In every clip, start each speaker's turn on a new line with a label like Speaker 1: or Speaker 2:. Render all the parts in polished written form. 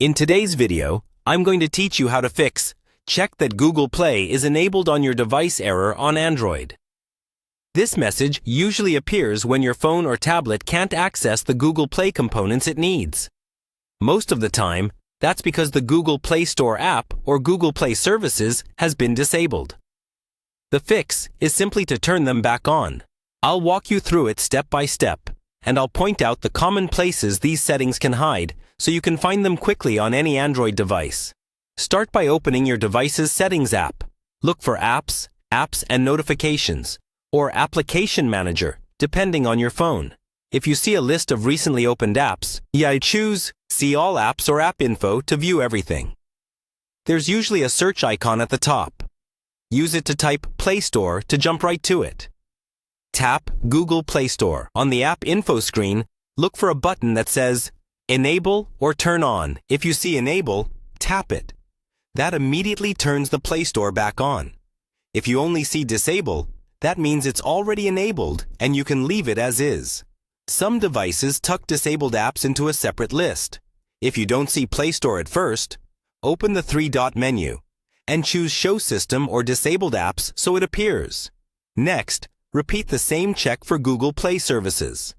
Speaker 1: In today's video, I'm going to teach you how to fix check that Google Play is enabled on your device error on Android. This message usually appears when your phone or tablet can't access the Google Play components it needs. Most of the time, that's because the Google Play Store app or Google Play services has been disabled. The fix is simply to turn them back on. I'll walk you through it step by step, and I'll point out the common places these settings can hide so you can find them quickly on any Android device. Start by opening your device's Settings app. Look for Apps, Apps and Notifications, or Application Manager, depending on your phone. If you see a list of recently opened apps, choose See All Apps or App Info to view everything. There's usually a search icon at the top. Use it to type Play Store to jump right to it. Tap Google Play Store. On the App Info screen, look for a button that says Enable or Turn On. If you see Enable, tap it. That immediately turns the Play Store back on. If you only see Disable, that means it's already enabled and you can leave it as is. Some devices tuck disabled apps into a separate list. If you don't see Play Store at first, open the three-dot menu and choose Show System or Disabled Apps so it appears. Next, repeat the same check for Google Play services.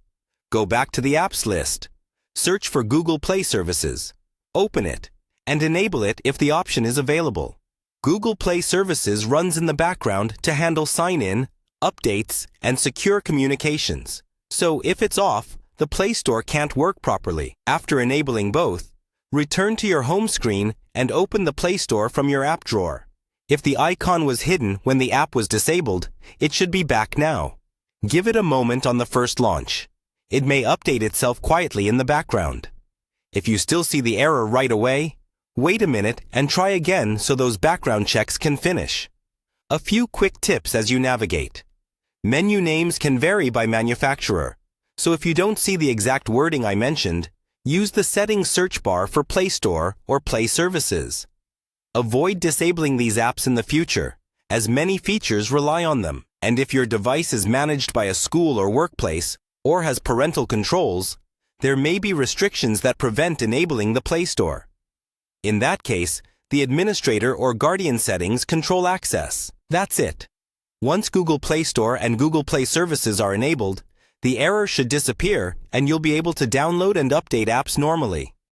Speaker 1: Go back to the Apps list. Search for Google Play services. Open it, and enable it if the option is available. Google Play Services runs in the background to handle sign-in, updates, and secure communications. So if it's off, the Play Store can't work properly. After enabling both, return to your home screen and open the Play Store from your app drawer. If the icon was hidden when the app was disabled, it should be back now. Give it a moment on the first launch. It may update itself quietly in the background. If you still see the error right away, wait a minute and try again so those background checks can finish. A few quick tips as you navigate. Menu names can vary by manufacturer, so if you don't see the exact wording I mentioned, use the settings search bar for Play Store or Play Services. Avoid disabling these apps in the future, as many features rely on them. And if your device is managed by a school or workplace, or has parental controls, there may be restrictions that prevent enabling the Play Store. In that case, the administrator or guardian settings control access. That's it. Once Google Play Store and Google Play Services are enabled, the error should disappear and you'll be able to download and update apps normally.